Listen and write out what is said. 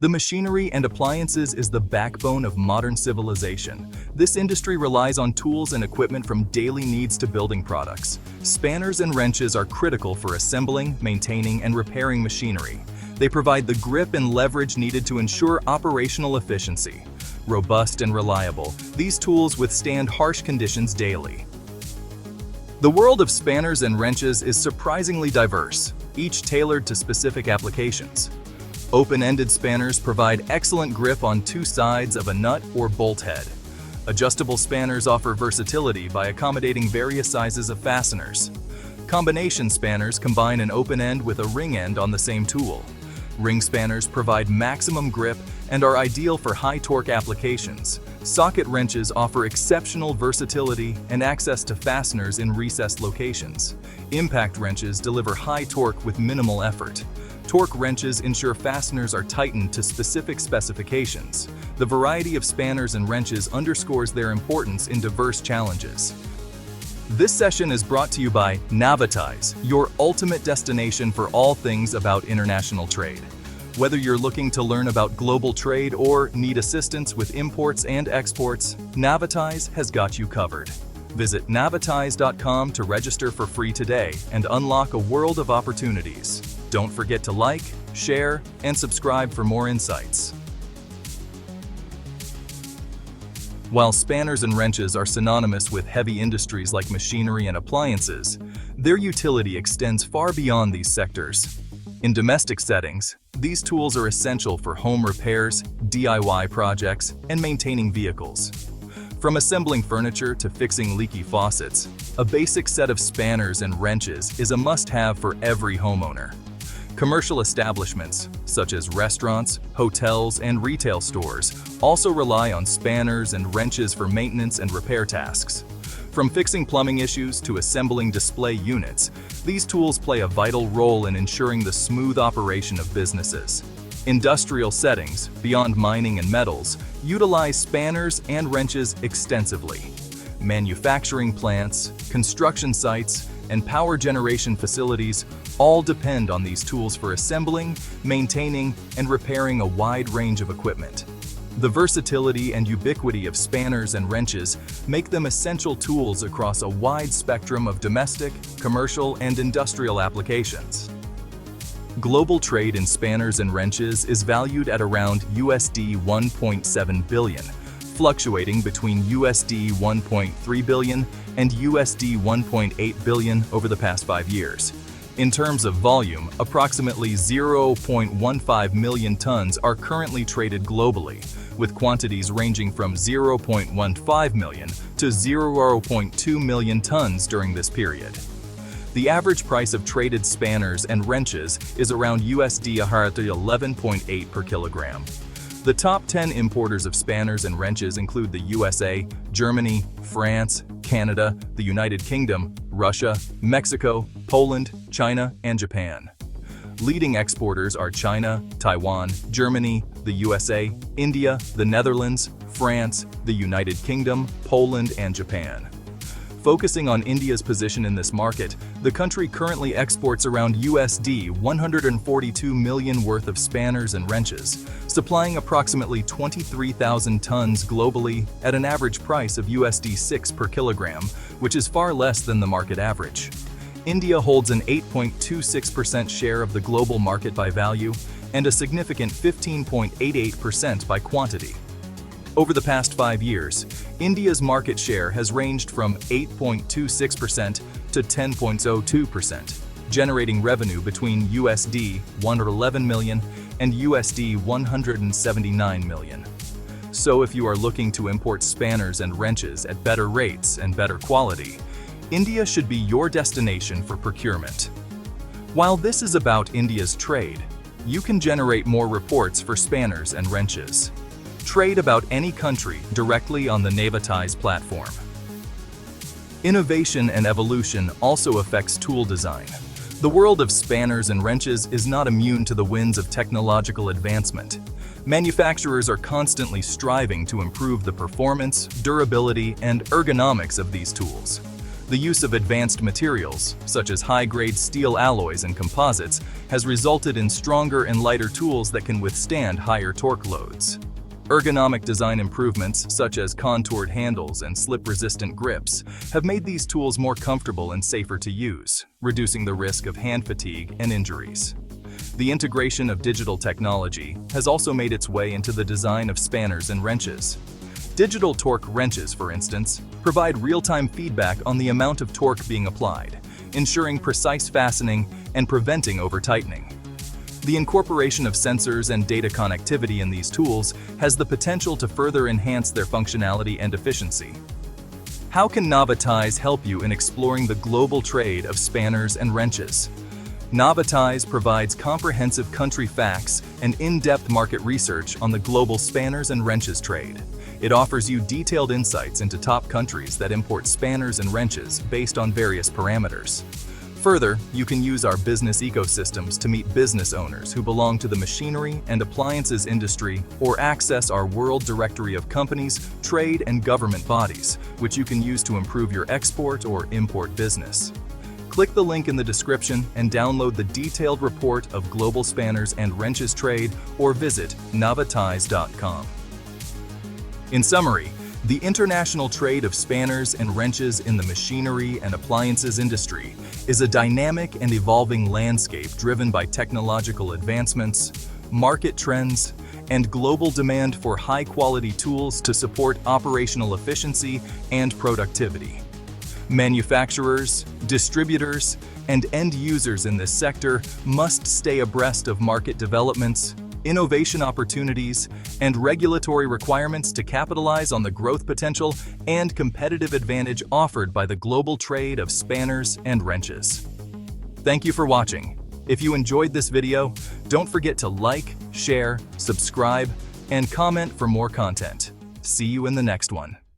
The machinery and appliances is the backbone of modern civilization. This industry relies on tools and equipment from daily needs to building products. Spanners and wrenches are critical for assembling, maintaining, and repairing machinery. They provide the grip and leverage needed to ensure operational efficiency. Robust and reliable, these tools withstand harsh conditions daily. The world of spanners and wrenches is surprisingly diverse, each tailored to specific applications. Open-ended spanners provide excellent grip on two sides of a nut or bolt head. Adjustable spanners offer versatility by accommodating various sizes of fasteners. Combination spanners combine an open end with a ring end on the same tool. Ring spanners provide maximum grip and are ideal for high-torque applications. Socket wrenches offer exceptional versatility and access to fasteners in recessed locations. Impact wrenches deliver high torque with minimal effort. Torque wrenches ensure fasteners are tightened to specific specifications. The variety of spanners and wrenches underscores their importance in diverse challenges. This session is brought to you by NavaTies, your ultimate destination for all things about international trade. Whether you're looking to learn about global trade or need assistance with imports and exports, NavaTies has got you covered. Visit NavaTies.com to register for free today and unlock a world of opportunities. Don't forget to like, share, and subscribe for more insights. While spanners and wrenches are synonymous with heavy industries like machinery and appliances, their utility extends far beyond these sectors. In domestic settings, these tools are essential for home repairs, DIY projects, and maintaining vehicles. From assembling furniture to fixing leaky faucets, a basic set of spanners and wrenches is a must-have for every homeowner. Commercial establishments, such as restaurants, hotels, and retail stores, also rely on spanners and wrenches for maintenance and repair tasks. From fixing plumbing issues to assembling display units, these tools play a vital role in ensuring the smooth operation of businesses. Industrial settings, beyond mining and metals, utilize spanners and wrenches extensively. Manufacturing plants, construction sites, and power generation facilities all depend on these tools for assembling, maintaining, and repairing a wide range of equipment. The versatility and ubiquity of spanners and wrenches make them essential tools across a wide spectrum of domestic, commercial, and industrial applications. Global trade in spanners and wrenches is valued at around USD 1.7 billion, fluctuating between USD 1.3 billion and USD 1.8 billion over the past 5 years. In terms of volume, approximately 0.15 million tons are currently traded globally, with quantities ranging from 0.15 million to 0.2 million tons during this period. The average price of traded spanners and wrenches is around USD 11.8 per kilogram. The top 10 importers of spanners and wrenches include the USA, Germany, France, Canada, the United Kingdom, Russia, Mexico, Poland, China, and Japan. Leading exporters are China, Taiwan, Germany, the USA, India, the Netherlands, France, the United Kingdom, Poland, and Japan. Focusing on India's position in this market, the country currently exports around USD 142 million worth of spanners and wrenches, supplying approximately 23,000 tons globally at an average price of USD 6 per kilogram, which is far less than the market average. India holds an 8.26% share of the global market by value and a significant 15.88% by quantity. Over the past 5 years, India's market share has ranged from 8.26% to 10.02%, generating revenue between USD 111 million and USD 179 million. So if you are looking to import spanners and wrenches at better rates and better quality, India should be your destination for procurement. While this is about India's trade, you can generate more reports for spanners and wrenches. Trade about any country directly on the NavaTies platform. Innovation and evolution also affects tool design. The world of spanners and wrenches is not immune to the winds of technological advancement. Manufacturers are constantly striving to improve the performance, durability, and ergonomics of these tools. The use of advanced materials, such as high-grade steel alloys and composites, has resulted in stronger and lighter tools that can withstand higher torque loads. Ergonomic design improvements, such as contoured handles and slip-resistant grips, have made these tools more comfortable and safer to use, reducing the risk of hand fatigue and injuries. The integration of digital technology has also made its way into the design of spanners and wrenches. Digital torque wrenches, for instance, provide real-time feedback on the amount of torque being applied, ensuring precise fastening and preventing over-tightening. The incorporation of sensors and data connectivity in these tools has the potential to further enhance their functionality and efficiency. How can NavaTies help you in exploring the global trade of spanners and wrenches? NavaTies provides comprehensive country facts and in-depth market research on the global spanners and wrenches trade. It offers you detailed insights into top countries that import spanners and wrenches based on various parameters. Further, you can use our business ecosystems to meet business owners who belong to the machinery and appliances industry, or access our world directory of companies, trade, and government bodies, which you can use to improve your export or import business. Click the link in the description and download the detailed report of global spanners and wrenches trade, or visit NavaTies.com. In summary, the international trade of spanners and wrenches in the machinery and appliances industry is a dynamic and evolving landscape driven by technological advancements, market trends, and global demand for high-quality tools to support operational efficiency and productivity. Manufacturers, distributors, and end users in this sector must stay abreast of market developments, innovation opportunities, and regulatory requirements to capitalize on the growth potential and competitive advantage offered by the global trade of spanners and wrenches. Thank you for watching. If you enjoyed this video, don't forget to like, share, subscribe, and comment for more content. See you in the next one.